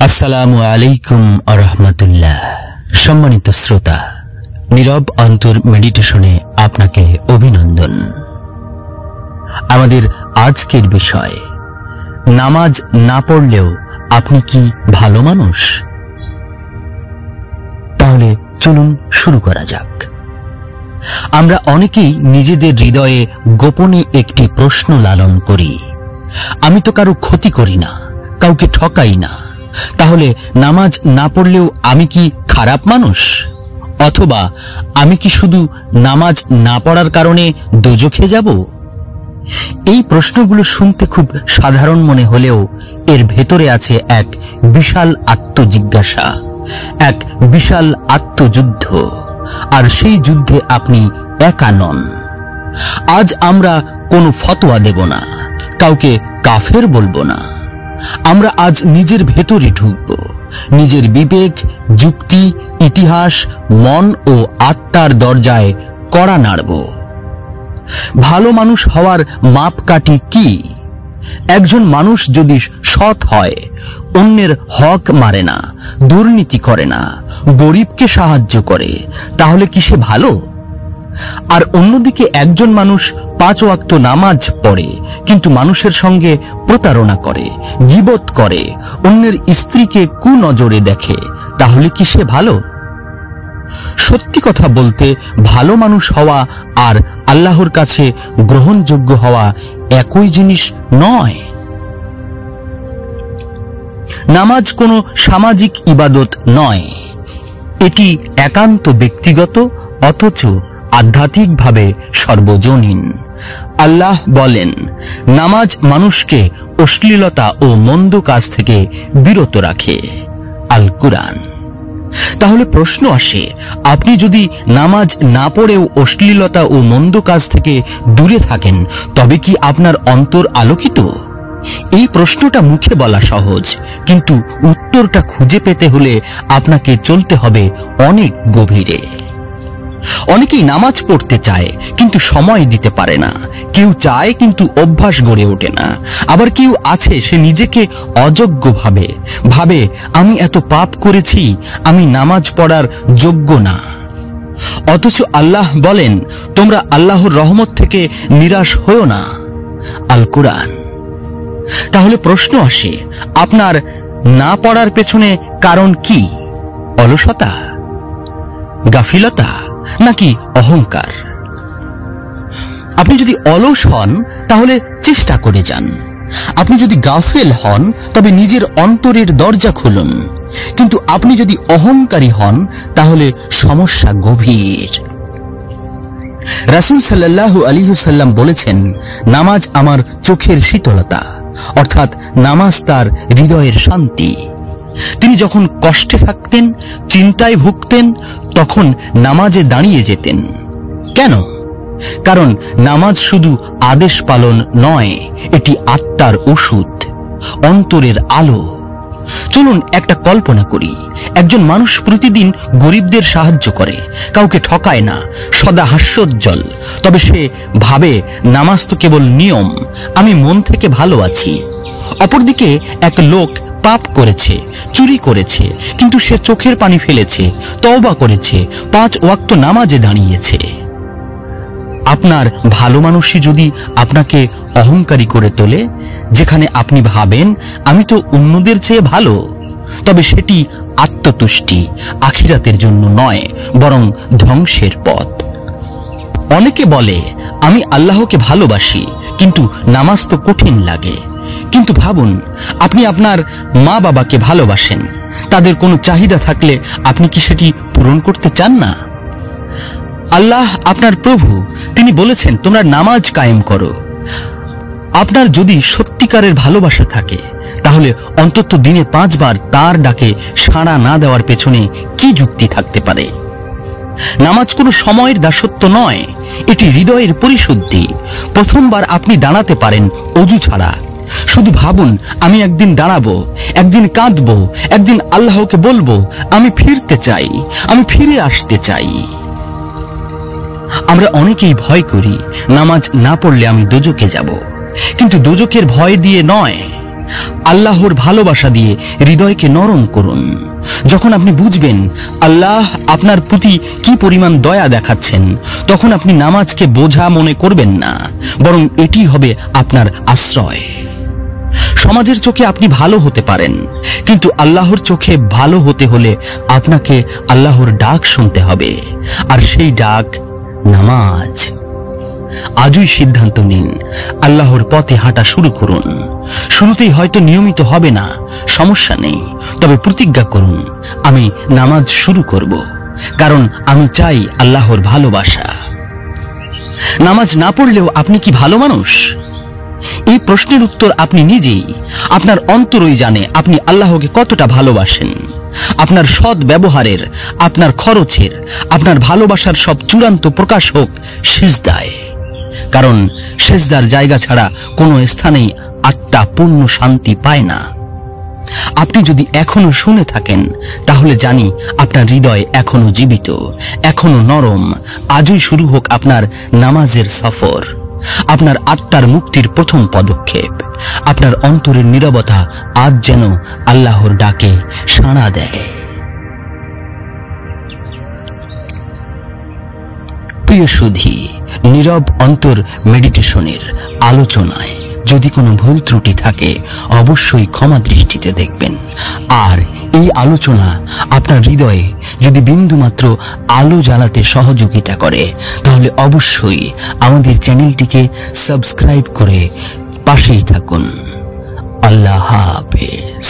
আসসালামু আলাইকুম ওয়া রাহমাতুল্লাহ। সম্মানিত শ্রোতা, নীরব অন্তর মেডিটেশনে আপনাকে অভিনন্দন। আমাদের আজকের বিষয়, নামাজ না পড়লেও আপনি কি ভালো মানুষ? তাহলে চলুন শুরু করা যাক। আমরা অনেকেই নিজেদের হৃদয়ে গোপনে একটি প্রশ্ন লালন করি, আমি তো কারো ক্ষতি করি না, কাউকে ঠকাই না, তাহলে নামাজ না পড়লেও আমি কি খারাপ মানুষ? অথবা আমি কি শুধু নামাজ না পড়ার কারণে দোজখে যাব? এই প্রশ্নগুলো শুনতে খুব সাধারণ মনে হলেও এর ভেতরে আছে এক বিশাল আত্মজিজ্ঞাসা, এক বিশাল আত্মযুদ্ধ। আর সেই যুদ্ধে আপনি একা নন। আজ আমরা কোনো ফতোয়া দেব না, কাউকে কাফের বলবো না। আমরা আজ নিজের ভেতরে ঢুকব, নিজের বিবেক, যুক্তি, ইতিহাস, মন ও আত্মার দরজায় কড়া নাড়ব। ভালো মানুষ হওয়ার মাপকাঠি কি? একজন মানুষ যদি সৎ হয়, অন্যের হক মারে না, দুর্নীতি করে না, গরিবকে সাহায্য করে, তাহলে কি সে ভালো? আর অন্যদিকে একজন মানুষ 5 ওয়াক্ত নামাজ পড়ে কিন্তু মানুষের সঙ্গে প্রতারণা করে, গীবত করে, অন্যের স্ত্রীকে কুনজরে দেখে, তাহলে কি সে ভালো? সত্যি কথা বলতে, ভালো মানুষ হওয়া আর আল্লাহর কাছে গ্রহণযোগ্য হওয়া একই জিনিস নয়। নামাজ কোনো সামাজিক ইবাদত নয়, এটি একান্ত ব্যক্তিগত অথচ আধ্যাত্মিকভাবে সর্বজনীন। আল্লাহ বলেন, নামাজ মানুষকে অশ্লীলতা ও মন্দ কাজ থেকে বিরত রাখে। আল কুরআন। তাহলে প্রশ্ন আসে, আপনি যদি নামাজ না পড়েও অশ্লীলতা ও মন্দ কাজ থেকে দূরে থাকেন, তবে কি আপনার অন্তর আলোকিত? এই প্রশ্নটা মুখে বলা সহজ, কিন্তু উত্তরটা খুঁজে পেতে হলে আপনাকে চলতে হবে অনেক গভীরে। অনেকেই নামাজ পড়তে চায় কিন্তু সময় দিতে পারে না, কেউ চায় কিন্তু অভ্যাস গড়ে ওঠে না, আবার কেউ আছে সে নিজেকে অযোগ্য ভাবে আমি এত পাপ করেছি, আমি নামাজ পড়ার যোগ্য না। অথচ আল্লাহ বলেন, তোমরা আল্লাহর রহমত থেকে নিরাশ হয়ো না। আল কুরআন। তাহলে প্রশ্ন আসে, আপনার না পড়ার পেছনে কারণ কি? অলসতা, গাফিলতা, নাকি অহংকার? আপনি যদি অলস হন তাহলে চেষ্টা করে যান। আপনি যদি গাফেল হন তবে নিজের অন্তরের দরজা খুলুন। কিন্তু আপনি যদি অহংকারী হন তাহলে সমস্যা গভীর। রাসূল সাল্লাল্লাহু আলাইহি ওয়াসাল্লাম বলেছেন, নামাজ আমার চোখের শীতলতা, অর্থাৎ নামাজ তার হৃদয়ের শান্তি। তিনি যখন কষ্টে থাকতেন, চিন্তায় ভুগতেন, তখন নামাজে দাঁড়িয়ে যেতেন। কেন? কারণ নামাজ শুধু আদেশ পালন নয়, এটি আত্মার ওষুধ, অন্তরের আলো। চলুন একটা কল্পনা করি, একজন মানুষ প্রতিদিন গরিবদের সাহায্য করে, কাউকে ঠকায় না, সদা হাস্যোজ্জ্বল, তবে সে ভাবে নামাজ তো কেবল নিয়ম, আমি মন থেকে ভালো আছি। অপরদিকে এক লোক পাপ করেছে, চুরি করেছে, কিন্তু সে চোখের পানি ফেলেছে, তওবা করেছে, 5 ওয়াক্ত নামাজে দাঁড়িয়েছে। আপনার ভালো মানুষই যদি আপনাকে অহংকারী করে তোলে, যেখানে আপনি ভাবেন আমি তো অন্যদের চেয়ে ভালো, তবে সেটি আত্মতুষ্টি, আখিরাতের জন্য নয়, বরং ধ্বংসের পথ। অনেকে বলে, আমি আল্লাহকে ভালোবাসি, কিন্তু নামাজ তো কঠিন লাগে। কিন্তু ভাবুন, আপনি আপনার মা বাবাকে ভালোবাসেন, তাদের কোনো চাহিদা থাকলে আপনি কি সেটি পূরণ করতে চান না? আল্লাহ আপনার প্রভু, তিনি বলেছেন তোমরা নামাজ কায়েম করো। আপনার যদি সত্যিকারের ভালোবাসা থাকে, তাহলে অন্তত দিনে 5 বার তার ডাকে সাড়া না দেওয়ার পেছনে কি যুক্তি থাকতে পারে? নামাজ কোনো সময়ের দাসত্ব নয়, এটি হৃদয়ের পরিশুদ্ধি। প্রথমবার আপনি দাঁড়াতে পারেন অজু ছাড়া। শুধু ভাবুন, আমি একদিন দাঁড়াবো, একদিন কাঁদবো, একদিন আল্লাহকে বলবো আমি ফিরতে চাই, আমি ফিরে আসতে চাই। আমরা অনেকেই ভয় করি, নামাজ না পড়লে আমি দোজখে যাব, কিন্তু দোজখের ভয় দিয়ে নয়, আল্লাহর ভালোবাসা দিয়ে হৃদয়কে নরম করুন। যখন আপনি বুঝবেন আল্লাহ আপনার প্রতি কি পরিমাণ দয়া দেখাচ্ছেন, তখন আপনি নামাজকে বোঝা মনে করবেন না, বরং এটি হবে আপনার আশ্রয়। সমাজের চোখে আপনি ভালো হতে পারেন, কিন্তু আল্লাহর চোখে ভালো হতে হলে আপনাকে আল্লাহর ডাক শুনতে হবে, আর সেই ডাক নামাজ। আজই সিদ্ধান্ত নিন, আল্লাহর পথে হাঁটা শুরু করুন। শুরুতেই হয়তো নিয়মিত হবে না, সমস্যা নেই, তবে প্রতিজ্ঞা করুন, আমি নামাজ শুরু করব, কারণ আমি চাই আল্লাহর ভালোবাসা। নামাজ না পড়লেও আপনি কি ভালো মানুষ? এই প্রশ্নের উত্তর আপনি নিজেই, আপনার অন্তরই জানে আপনি আল্লাহকে কতটা ভালোবাসেন। আপনার সৎ ব্যবহারের, আপনার খরচের, আপনার ভালোবাসার সব চূড়ান্ত প্রকাশ হোক সিজদায়, কারণ সিজদার জায়গা ছাড়া কোনো স্থানেই আত্মা পূর্ণ শান্তি পায় না। আপনি যদি এখনো শুনে থাকেন, তাহলে জানি আপনার হৃদয় এখনো জীবিত, এখনো নরম। আজই শুরু হোক আপনার নামাজের সফর, আপনার আত্মার মুক্তির প্রথম পদক্ষেপ। আপনার অন্তরের নীরবতা আজ যেন আল্লাহর ডাকে সাড়া দেয়। প্রিয় সুধী, নীরব অন্তর মেডিটেশনের আলোচনায় যদি কোনো ভুল ত্রুটি থাকে অবশ্যই ক্ষমা দৃষ্টিতে দেখবেন। আর এই আলোচনা আপনার হৃদয়ে যদি বিন্দুমাত্র আলো জ্বালাতে সহযোগিতা করে, তাহলে অবশ্যই আমাদের চ্যানেলটিকে সাবস্ক্রাইব করে পাশেই থাকুন। আল্লাহ হাফেজ।